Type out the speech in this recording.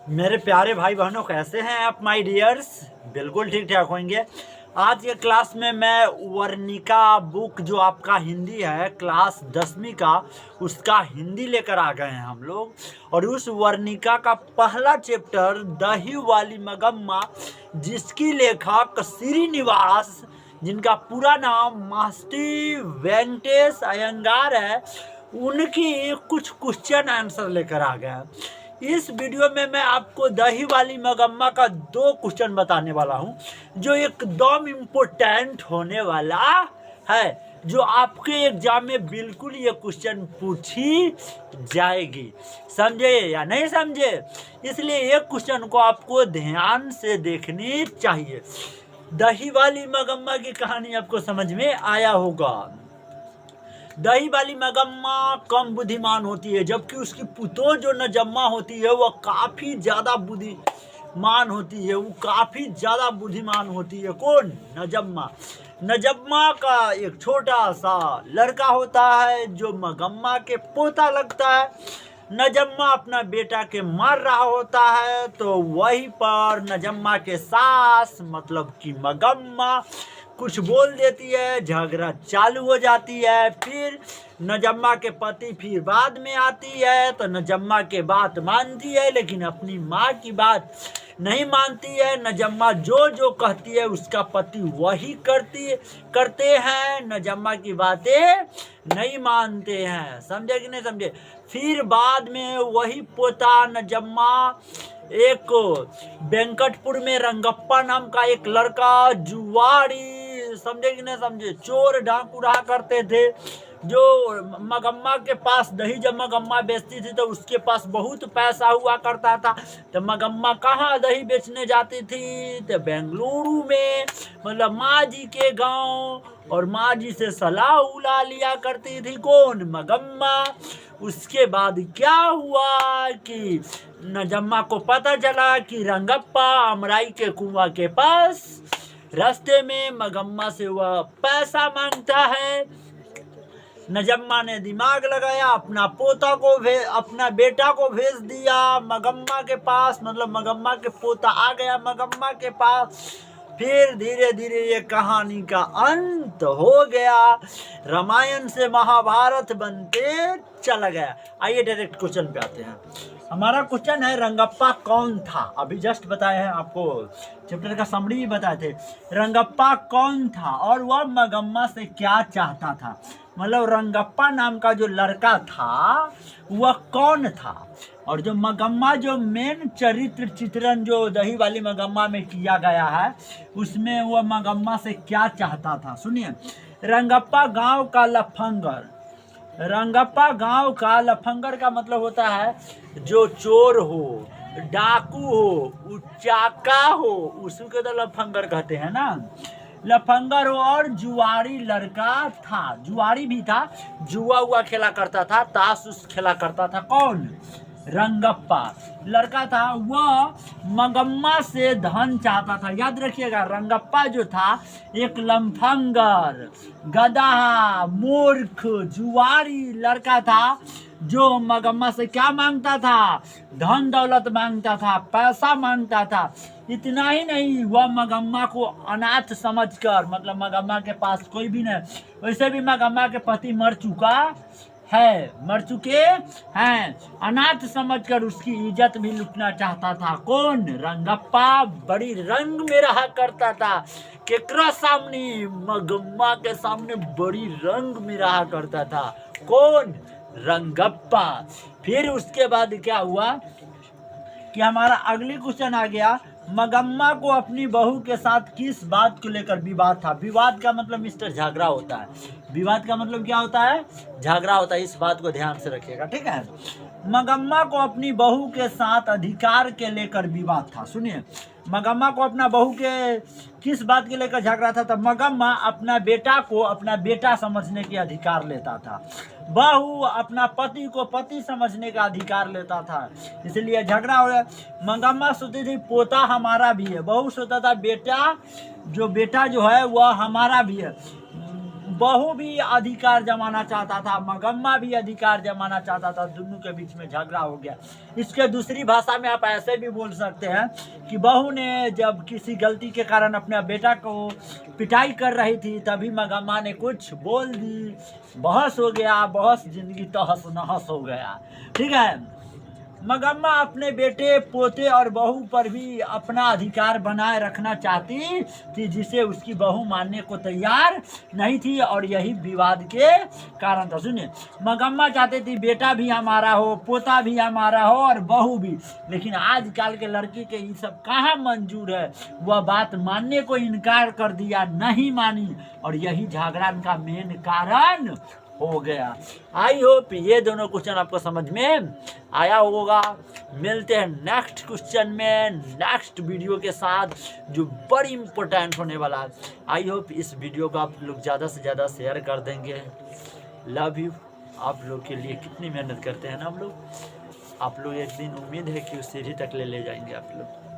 मेरे प्यारे भाई बहनों, कैसे हैं आप माय डियर्स। बिल्कुल ठीक ठाक होंगे। आज के क्लास में मैं वर्णिका बुक जो आपका हिंदी है क्लास 10वीं का, उसका हिंदी लेकर आ गए हैं हम लोग। और उस वर्णिका का पहला चैप्टर दही वाली मगम्मा, जिसकी लेखक श्रीनिवास, जिनका पूरा नाम मास्टी वेंकटेश अयंगार है, उनकी कुछ क्वेश्चन आंसर लेकर आ गए हैं। इस वीडियो में मैं आपको दही वाली मगम्मा का 2 क्वेश्चन बताने वाला हूं, जो एकदम इम्पोर्टेंट होने वाला है, जो आपके एग्जाम में बिल्कुल ये क्वेश्चन पूछी जाएगी। समझे या नहीं समझे? इसलिए ये क्वेश्चन को आपको ध्यान से देखनी चाहिए। दही वाली मगम्मा की कहानी आपको समझ में आया होगा। दही वाली मगम्मा कम बुद्धिमान होती है, जबकि उसकी पुतोह जो नजम्मा होती है वह काफी ज्यादा बुद्धिमान होती है। वो काफी ज्यादा बुद्धिमान होती है। कौन? नजम्मा। नजम्मा का एक छोटा सा लड़का होता है जो मगम्मा के पोता लगता है। नजम्मा अपना बेटा के मार रहा होता है, तो वहीं पर नजम्मा के सास मतलब कि मगम्मा कुछ बोल देती है, झगड़ा चालू हो जाती है। फिर नजम्मा के पति फिर बाद में आती है, तो नजम्मा के बात मानती है, लेकिन अपनी माँ की बात नहीं मानती है। नजम्मा जो जो कहती है उसका पति वही करते हैं, नजम्मा की बातें नहीं मानते हैं। समझे कि नहीं समझे? फिर बाद में वही पोता नजम्मा एक वेंकटपुर में रंगप्पा नाम का एक लड़का जुआरी, समझे कि नहीं समझे, चोर डाकू रहा करते थे, जो मगम्मा के पास दही जब मगम्मा बेचती थी तो उसके पास बहुत पैसा हुआ करता था। तो मगम्मा कहाँ दही बेचने जाती थी? तो बेंगलुरु में, मतलब माँ जी के गांव, और माँ जी से सलाह उला लिया करती थी। कौन? मगम्मा। उसके बाद क्या हुआ कि नजम्मा को पता चला कि रंगप्पा अमराई के कुआं के पास रास्ते में मगम्मा से वह पैसा मांगता है। नजम्मा ने दिमाग लगाया, अपना बेटा को भेज दिया मगम्मा के पास, मतलब मगम्मा के पोता आ गया मगम्मा के पास। फिर धीरे धीरे ये कहानी का अंत हो गया, रामायण से महाभारत बनते चला गया। आइए डायरेक्ट क्वेश्चन पे आते हैं। हमारा क्वेश्चन है, रंगप्पा कौन था? अभी जस्ट बताए हैं आपको, चैप्टर का समरी भी बताए थे। रंगप्पा कौन था और वह मगम्मा से क्या चाहता था? मतलब रंगप्पा नाम का जो लड़का था वह कौन था, और जो मगम्मा जो मेन चरित्र चित्रण जो दही वाली मगम्मा में किया गया है, उसमें वह मगम्मा से क्या चाहता था। सुनिए, रंगप्पा गांव का लफंगर। रंगप्पा गांव का लफंगर का मतलब होता है जो चोर हो, डाकू हो, उचाका हो, उसको तो लफंगर कहते हैं ना। लफंगर हो और जुआरी लड़का था, जुआरी भी था, जुआ हुआ खेला करता था, ताश उस खेला करता था। कौन? रंगप्पा लड़का था। वह मगम्मा से धन चाहता था। याद रखिएगा, रंगप्पा जो था एक लम्फंगर, गधा, मूर्ख, जुआरी लड़का था, जो मगम्मा से क्या मांगता था? धन दौलत मांगता था, पैसा मांगता था। इतना ही नहीं, वह मगम्मा को अनाथ समझकर, मतलब मगम्मा के पास कोई भी नहीं, वैसे भी मगम्मा के पति मर चुके हैं, अनाथ समझकर उसकी इज्जत भी लूटना चाहता था। कौन? रंगप्पा बड़ी रंग में रहा करता था। केकरा सामने? मगम्मा के सामने बड़ी रंग में रहा करता था। कौन? रंगप्पा। फिर उसके बाद क्या हुआ कि हमारा अगली क्वेश्चन आ गया, मगम्मा को अपनी बहू के साथ किस बात को लेकर विवाद था? विवाद का मतलब मिस्टर झगड़ा होता है। विवाद का मतलब क्या होता है? झगड़ा होता है। इस बात को ध्यान से रखिएगा, ठीक है। मगम्मा को अपनी बहू के साथ अधिकार के लेकर विवाद था। सुनिए, मगम्मा को अपना बहू के किस बात के लेकर झगड़ा था? तो मगम्मा अपना बेटा को अपना बेटा समझने के अधिकार लेता था, बहू अपना पति को पति समझने का अधिकार लेता था, इसलिए झगड़ा हो गया। मगम्मा सोचती थी पोता हमारा भी है, बहू सोचता था बेटा जो है वह हमारा भी है। बहू भी अधिकार जमाना चाहता था, मगम्मा भी अधिकार जमाना चाहता था, दोनों के बीच में झगड़ा हो गया। इसके दूसरी भाषा में आप ऐसे भी बोल सकते हैं कि बहू ने जब किसी गलती के कारण अपने बेटा को पिटाई कर रही थी, तभी मगम्मा ने कुछ बोल दी, बहस हो गया, बहस जिंदगी तहस नहस हो गया। ठीक है, मगम्मा अपने बेटे पोते और बहू पर भी अपना अधिकार बनाए रखना चाहती थी, जिसे उसकी बहू मानने को तैयार नहीं थी, और यही विवाद के कारण था। सुनिए, मगम्मा चाहती थी बेटा भी हमारा हो, पोता भी हमारा हो और बहू भी, लेकिन आजकल के लड़की के ये सब कहाँ मंजूर है। वह बात मानने को इनकार कर दिया, नहीं मानी, और यही झगड़ा का मेन कारण हो गया। आई होप ये दोनों क्वेश्चन आपको समझ में आया होगा। मिलते हैं नेक्स्ट क्वेश्चन में, नेक्स्ट वीडियो के साथ, जो बड़ी इंपॉर्टेंट होने वाला है। आई होप इस वीडियो को आप लोग ज़्यादा से ज़्यादा शेयर कर देंगे। Love you. आप लोग के लिए कितनी मेहनत करते हैं ना हम लोग। आप लोग एक दिन उम्मीद है कि उस सीढ़ी तक ले जाएंगे आप लोग।